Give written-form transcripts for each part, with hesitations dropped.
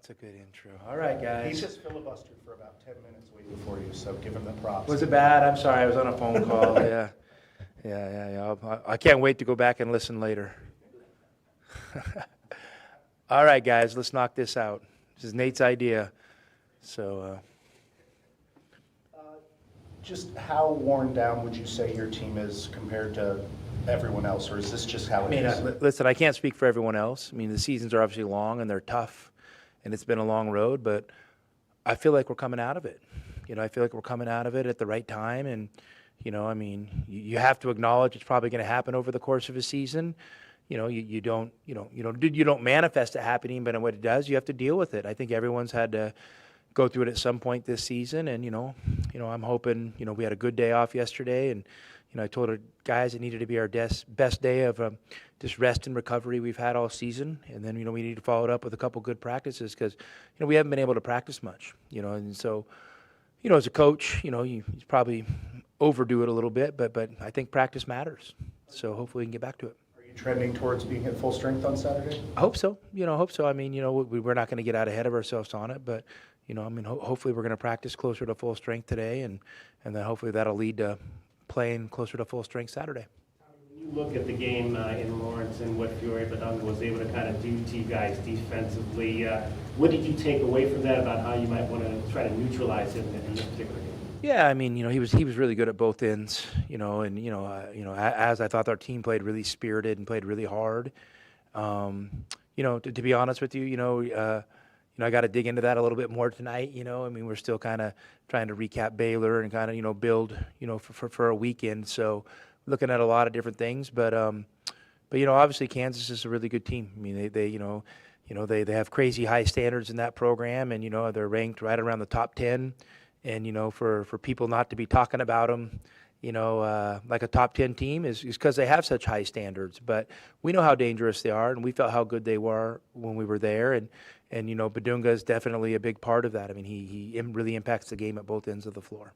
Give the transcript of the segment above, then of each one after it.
That's a good intro. All right, guys. He just filibustered for about 10 minutes waiting for you, so give him the props. Was it bad? I'm sorry. I was on a phone call. Yeah. I can't wait to go back and listen later. All right, guys. Let's knock this out. This is Nate's idea. So. Just how worn down would you say your team is compared to everyone else, or is this just how it is? Listen, I can't speak for everyone else. I mean, the seasons are obviously long and they're tough, and it's been a long road, but I feel like we're coming out of it. I feel like we're coming out of it at the right time, and, you have to acknowledge it's probably going to happen over the course of a season. You don't manifest it happening, but what it does, you have to deal with it. I think everyone's had to go through it at some point this season, and I'm hoping we had a good day off yesterday, and I told our guys it needed to be our best day of just rest and recovery we've had all season, and then we need to follow it up with a couple good practices because we haven't been able to practice much, and so as a coach you probably overdo it a little bit, but I think practice matters, so hopefully we can get back to it. Are you trending towards being at full strength on Saturday? I hope so. I mean, we're not going to get out ahead of ourselves on it, but hopefully we're going to practice closer to full strength today, and then hopefully that'll lead to playing closer to full strength Saturday. When you look at the game in Lawrence and what Fiore Badunga was able to kind of do to you guys defensively, what did you take away from that about how you might want to try to neutralize him in this particular game? Yeah, I mean, he was really good at both ends, as I thought our team played really spirited and played really hard. To be honest with you, I got to dig into that a little bit more tonight. We're still kind of trying to recap Baylor and kind of, build, for a weekend. So looking at a lot of different things, but obviously Kansas is a really good team. I mean, they have crazy high standards in that program, and they're ranked right around the top 10. And for people not to be talking about them, like a top 10 team is because they have such high standards. But we know how dangerous they are, and we felt how good they were when we were there. And Badunga is definitely a big part of that. I mean, he really impacts the game at both ends of the floor.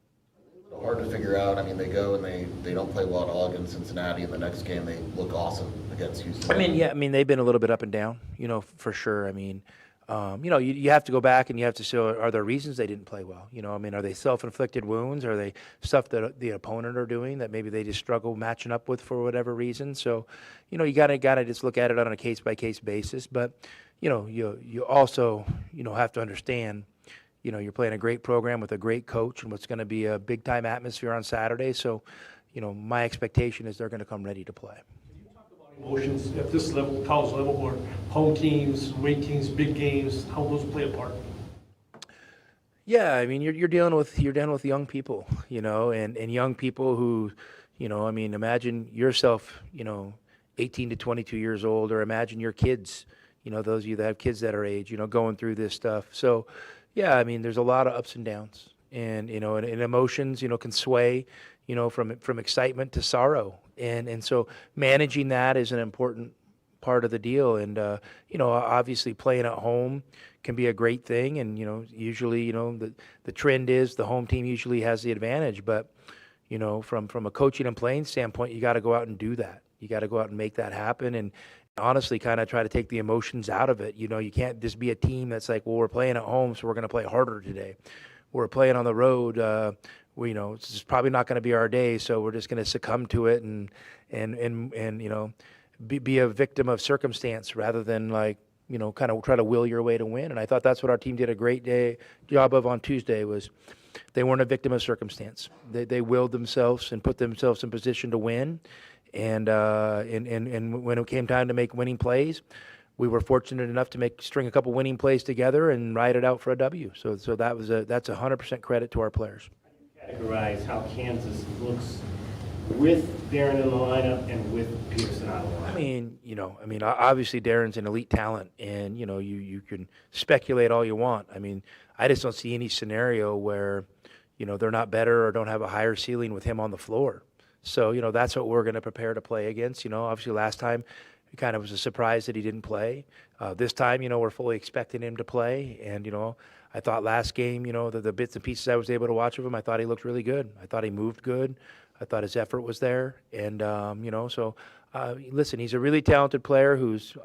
A little hard to figure out. I mean, they go and they don't play well at all against Cincinnati, and the next game they look awesome against Houston. They've been a little bit up and down, for sure. I mean, you have to go back and you have to see, are there reasons they didn't play well? Are they self-inflicted wounds? Are they stuff that the opponent are doing that maybe they just struggle matching up with for whatever reason? So, you gotta just look at it on a case-by-case basis. But, you also, have to understand, you're playing a great program with a great coach and what's going to be a big-time atmosphere on Saturday. So, my expectation is they're going to come ready to play. Emotions at this level, college level, where home teams, away teams, big games, how those play a part? Yeah, I mean, you're dealing with young people, and young people who, imagine yourself, 18 to 22 years old, or imagine your kids, those of you that have kids that are age, going through this stuff. So, yeah, I mean, there's a lot of ups and downs, and and emotions, can sway, from excitement to sorrow. And so managing that is an important part of the deal. And, obviously playing at home can be a great thing. And, usually, the trend is the home team usually has the advantage. But, from a coaching and playing standpoint, you got to go out and do that. You got to go out and make that happen. And honestly, kind of try to take the emotions out of it. You can't just be a team that's like, well, we're playing at home, so we're going to play harder today. We're playing on the road, it's probably not going to be our day, so we're just going to succumb to it and be a victim of circumstance rather than kind of try to will your way to win. And I thought that's what our team did a great job of on Tuesday. Was they weren't a victim of circumstance. They willed themselves and put themselves in position to win. And when it came time to make winning plays, we were fortunate enough to string a couple winning plays together and ride it out for a W. So that's 100% credit to our players. Categorize how Kansas looks with Darren in the lineup and with Peterson out of the lineup. I mean, obviously Darren's an elite talent, and you can speculate all you want. I mean, I just don't see any scenario where they're not better or don't have a higher ceiling with him on the floor. So that's what we're going to prepare to play against. Obviously last time it kind of was a surprise that he didn't play. This time, we're fully expecting him to play, and I thought last game, the bits and pieces I was able to watch of him, I thought he looked really good. I thought he moved good. I thought his effort was there. And, listen, he's a really talented player who's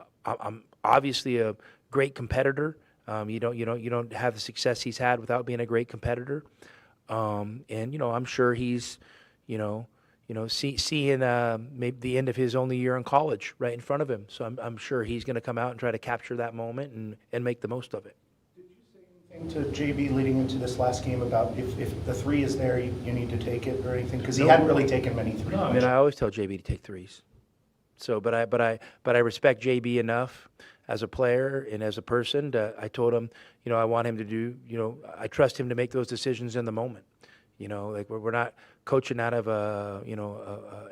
obviously a great competitor. You don't have the success he's had without being a great competitor. And I'm sure he's, seeing maybe the end of his only year in college right in front of him. So I'm sure he's going to come out and try to capture that moment and make the most of it. To JB leading into this last game about if the three is there, you need to take it or anything? Because he hadn't really taken many threes. No, I mean, I always tell JB to take threes. So, but I respect JB enough as a player and as a person. I told him, I want him to do, I trust him to make those decisions in the moment. Like we're not coaching out of an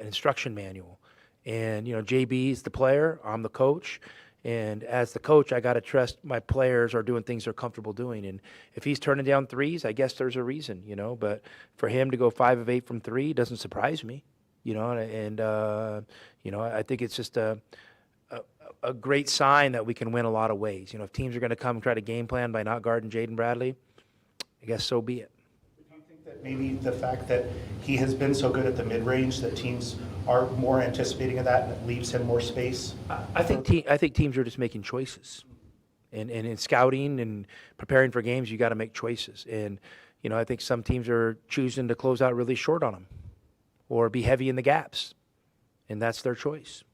instruction manual. And, JB's the player, I'm the coach. And as the coach, I got to trust my players are doing things they're comfortable doing. And if he's turning down threes, I guess there's a reason, But for him to go 5 of 8 from 3 doesn't surprise me, And I think it's just a great sign that we can win a lot of ways. If teams are going to come and try to game plan by not guarding Jaden Bradley, I guess so be it. Do you think that maybe the fact that he has been so good at the mid-range that teams are more anticipating of that and it leaves him more space? I think teams are just making choices, and in scouting and preparing for games, you got to make choices. And I think some teams are choosing to close out really short on them, or be heavy in the gaps, and that's their choice.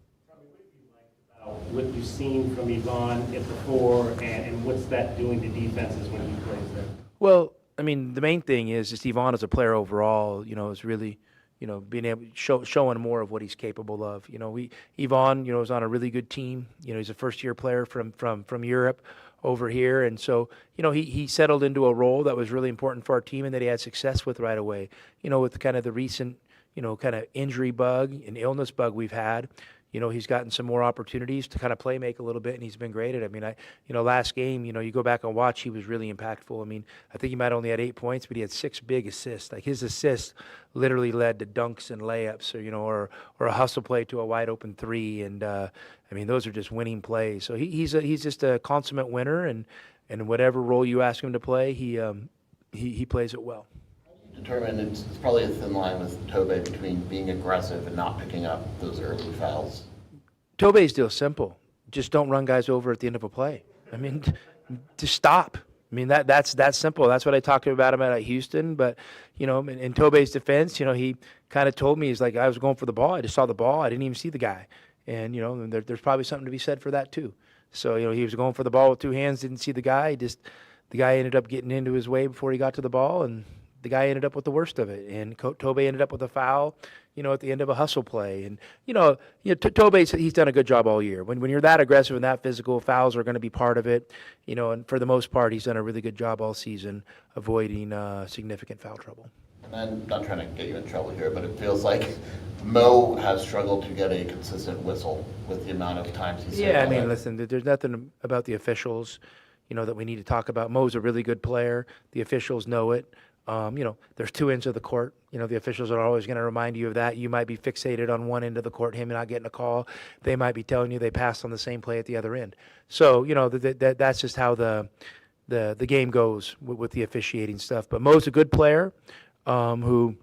What you've seen from Yvonne at the 4, and what's that doing to defenses when he plays there? Well, I mean, the main thing is just Yvonne as a player overall, is really, being able showing more of what he's capable of. Yvonne, is on a really good team. He's a first-year player from Europe over here, and so he settled into a role that was really important for our team and that he had success with right away. With kind of the recent, kind of injury bug and illness bug we've had. He's gotten some more opportunities to kind of play make a little bit, and he's been great at it. I mean, last game, you go back and watch, he was really impactful. I mean, I think he might only had 8 points, but he had 6 big assists. Like his assists literally led to dunks and layups, or a hustle play to a wide open 3. And I mean, those are just winning plays. So he's just a consummate winner, and whatever role you ask him to play, he plays it well. Determined it's probably a thin line with Tobe between being aggressive and not picking up those early fouls. Tobe's deal simple. Just don't run guys over at the end of a play. I mean, just stop. I mean, that's simple. That's what I talked about him at Houston. But, in Tobe's defense, he kind of told me, he's like, I was going for the ball. I just saw the ball. I didn't even see the guy. And, there's probably something to be said for that too. So, he was going for the ball with 2 hands, didn't see the guy. The guy ended up getting into his way before he got to the ball, and the guy ended up with the worst of it, and Tobe ended up with a foul, at the end of a hustle play. And, Tobe, he's done a good job all year. When you're that aggressive and that physical, fouls are going to be part of it, and for the most part, he's done a really good job all season avoiding significant foul trouble. And I'm not trying to get you in trouble here, but it feels like Mo has struggled to get a consistent whistle with the amount of times he's Yeah, I mean, listen, there's nothing about the officials, that we need to talk about. Mo's a really good player. The officials know it. There's 2 ends of the court. The officials are always going to remind you of that. You might be fixated on one end of the court, him not getting a call. They might be telling you they passed on the same play at the other end. So, that's just how the game goes with the officiating stuff. But Mo's a good player who,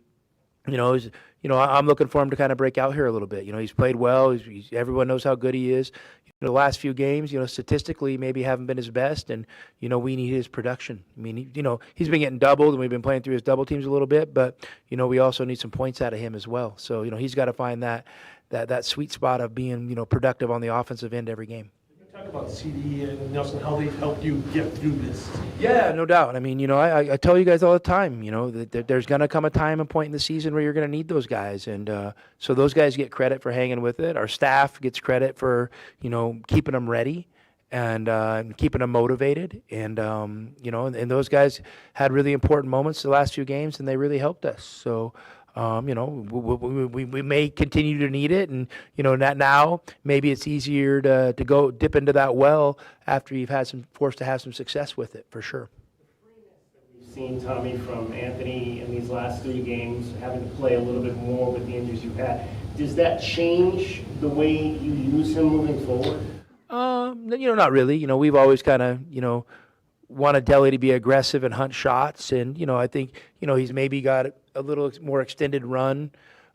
is, I'm looking for him to kind of break out here a little bit. He's played well. Everyone knows how good he is. The last few games, statistically maybe haven't been his best, and, we need his production. I mean, he's been getting doubled, and we've been playing through his double teams a little bit, but, we also need some points out of him as well. So, he's got to find that sweet spot of being, productive on the offensive end every game. Talk about CD and Nelson, how they've helped you get through this. Yeah, no doubt. I mean, I tell you guys all the time, that there's going to come a time and point in the season where you're going to need those guys. And so those guys get credit for hanging with it. Our staff gets credit for, keeping them ready and keeping them motivated. And, and those guys had really important moments the last few games, and they really helped us. So, we may continue to need it, and not now. Maybe it's easier to go dip into that well after you've had forced to have some success with it, for sure. We've seen, Tommy, from Anthony in these last 3 games, having to play a little bit more with the injuries you've had. Does that change the way you use him moving forward? Not really. We've always kind of, wanted Delly to be aggressive and hunt shots, and I think he's maybe got a little more extended run,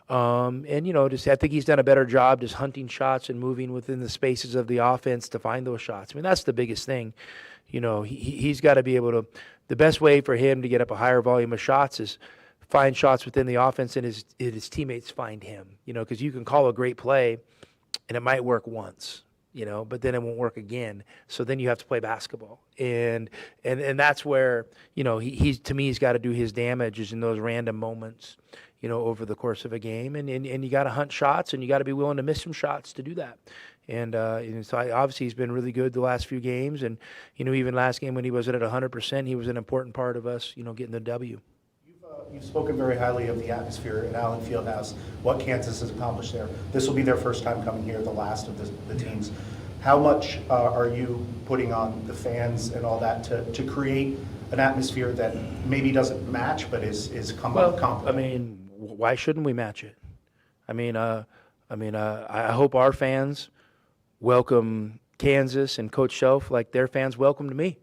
and just I think he's done a better job just hunting shots and moving within the spaces of the offense to find those shots. I mean, that's the biggest thing. he's got to be able to, the best way for him to get up a higher volume of shots is find shots within the offense and his teammates find him, because you can call a great play and it might work once, but then it won't work again. So then you have to play basketball. And that's where, he's to me, he's got to do his damage is in those random moments, over the course of a game. And you got to hunt shots and you got to be willing to miss some shots to do that. And so obviously he's been really good the last few games. And, even last game when he wasn't at 100%, he was an important part of us, getting the W. You've spoken very highly of the atmosphere at Allen Fieldhouse, what Kansas has accomplished there. This will be their first time coming here, the last of the teams. How much are you putting on the fans and all that to create an atmosphere that maybe doesn't match but is comparable? I mean, why shouldn't we match it? I hope our fans welcome Kansas and Coach Shelf like their fans welcomed me.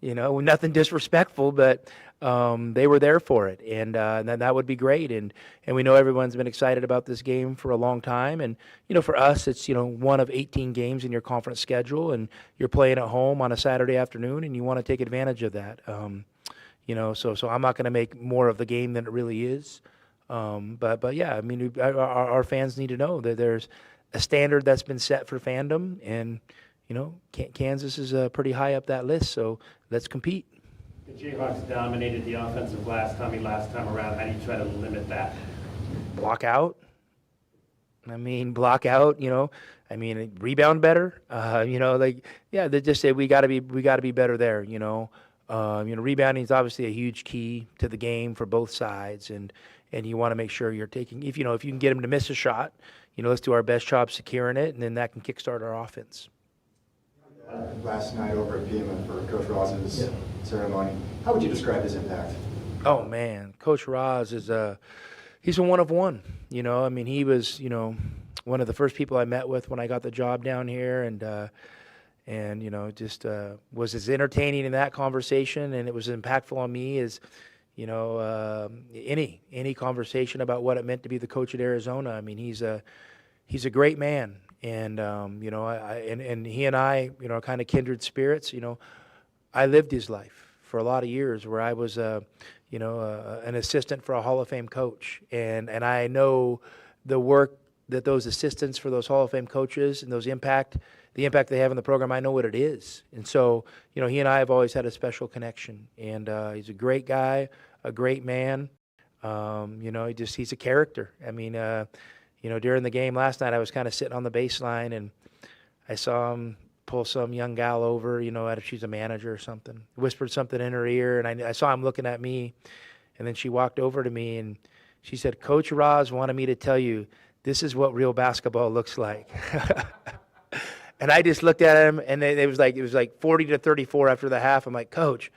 Nothing disrespectful, but they were there for it, and that would be great. And we know everyone's been excited about this game for a long time. And for us, it's one of 18 games in your conference schedule, and you're playing at home on a Saturday afternoon, and you want to take advantage of that. So I'm not going to make more of the game than it really is. But yeah, our fans need to know that there's a standard that's been set for fandom, and Kansas is pretty high up that list. So let's compete. The Jayhawks dominated the offensive last time around. How do you try to limit that? Block out. Block out. Rebound better. They just say we got to be better there. Rebounding is obviously a huge key to the game for both sides, and you want to make sure you're taking. If you can get them to miss a shot, let's do our best job securing it, and then that can kickstart our offense. Last night over at Pima for Coach Ross's ceremony. How would you describe his impact? Oh man, Coach Ross is he's a one of one. He was one of the first people I met with when I got the job down here, and just was as entertaining in that conversation, and it was impactful on me as any conversation about what it meant to be the coach at Arizona. He's a great man. And and he and I, are kind of kindred spirits. I lived his life for a lot of years, where I was, an assistant for a Hall of Fame coach, and I know the work that those assistants for those Hall of Fame coaches and the impact they have in the program. I know what it is, and so he and I have always had a special connection. And he's a great guy, a great man. He's a character. During the game last night, I was kind of sitting on the baseline, and I saw him pull some young gal over, if she's a manager or something, whispered something in her ear, and I saw him looking at me, and then she walked over to me, and she said, "Coach Roz wanted me to tell you, this is what real basketball looks like." And I just looked at him, and it was like 40-34 after the half. I'm like, "Coach,"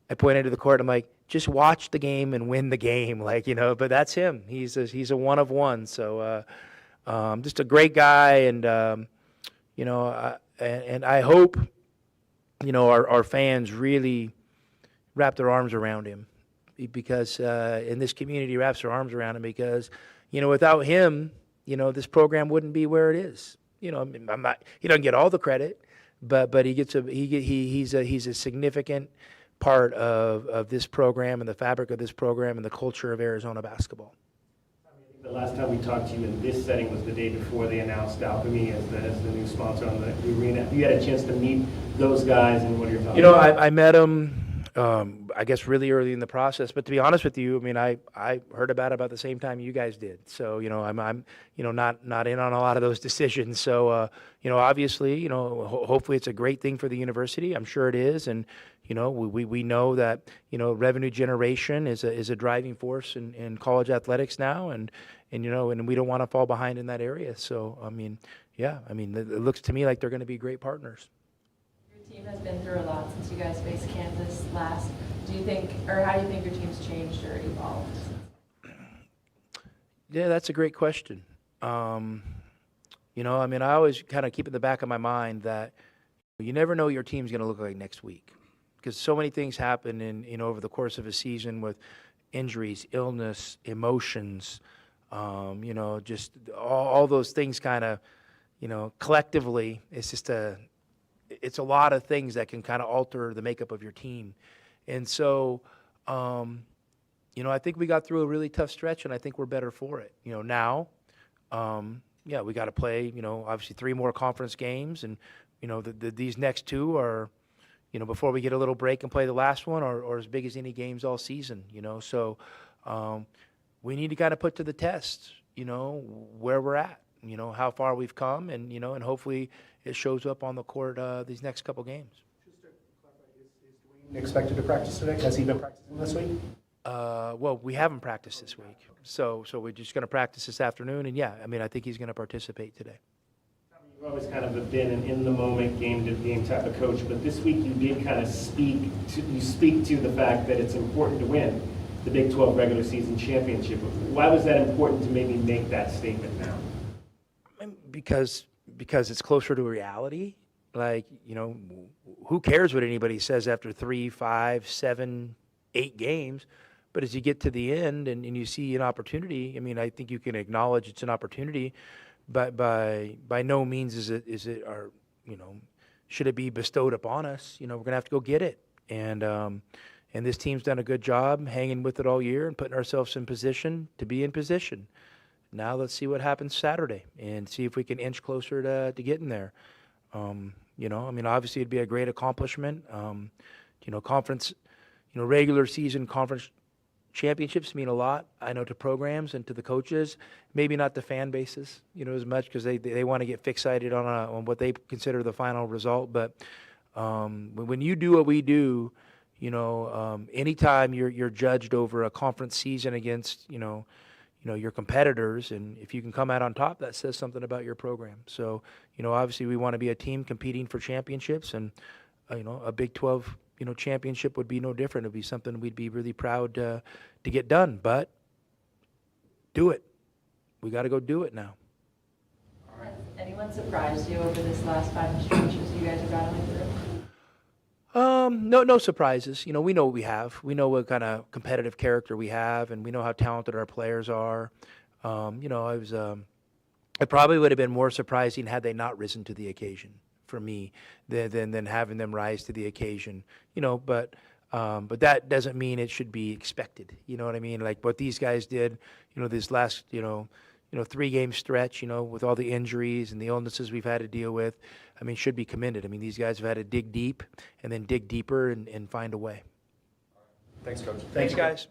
I pointed to the court, I'm like, "Just watch the game and win the game," but that's him. He's a one of one. So just a great guy, and and I hope our fans really wrap their arms around him, because in this community wraps their arms around him, because without him, this program wouldn't be where it is. He doesn't get all the credit, but he's a significant part of this program and the fabric of this program and the culture of Arizona basketball. The last time we talked to you in this setting was the day before they announced ALKEME as the new sponsor on the arena. You had a chance to meet those guys, and what are your thoughts? I met them, I guess, really early in the process. But to be honest with you, I heard about the same time you guys did. So I'm not in on a lot of those decisions. So obviously, hopefully it's a great thing for the university. I'm sure it is, and we know that revenue generation is a driving force in college athletics now, and we don't want to fall behind in that area. So it looks to me like they're going to be great partners. Your team has been through a lot since you guys faced Kansas last. Do you think, or how do you think your team's changed or evolved? Yeah, that's a great question. I always kind of keep in the back of my mind that you never know what your team's going to look like next week, because so many things happen over the course of a season, with injuries, illness, emotions, just all those things kind of, collectively, it's just it's a lot of things that can kind of alter the makeup of your team. And so, I think we got through a really tough stretch, and I think we're better for it. Now, we got to play, obviously 3 more conference games, and, these next 2 are, before we get a little break and play the last one, or as big as any games all season, So we need to kind of put to the test, where we're at, how far we've come, and, and hopefully it shows up on the court these next couple games. Just to clarify, is Dwayne expected to practice today? Has he been practicing this week? Well, we haven't practiced this week, so we're just going to practice this afternoon, and I think he's going to participate today. You've always kind of been an in-the-moment, game-to-game type of coach, but this week you did kind of speak to the fact that it's important to win the Big 12 regular season championship. Why was that important to maybe make that statement now? Because it's closer to reality. Like, who cares what anybody says after 3, 5, 7, 8 games? But as you get to the end and you see an opportunity, I think you can acknowledge it's an opportunity, but by no means is it should it be bestowed upon us? We're going to have to go get it. And this team's done a good job hanging with it all year and putting ourselves in position to be in position. Now let's see what happens Saturday and see if we can inch closer to getting there. Obviously it'd be a great accomplishment. Conference, regular season conference championships mean a lot, I know, to programs and to the coaches, maybe not the fan bases, as much, because they want to get fixated on what they consider the final result. But when you do what we do, anytime you're judged over a conference season against, your competitors, and if you can come out on top, that says something about your program. So, obviously we want to be a team competing for championships, and, a Big 12, championship would be no different. It'd be something we'd be really proud to get done, but do it. We got to go do it now. Has anyone surprised you over this last 5 stretches you guys are battling through? No surprises. We know what we have. We know what kind of competitive character we have, and we know how talented our players are. It probably would have been more surprising had they not risen to the occasion for me than having them rise to the occasion. But that doesn't mean it should be expected. You know what I mean? Like what these guys did, this last, 3-game stretch, with all the injuries and the illnesses we've had to deal with, should be commended. These guys have had to dig deep and then dig deeper and find a way. Thanks, Coach. Thanks, guys.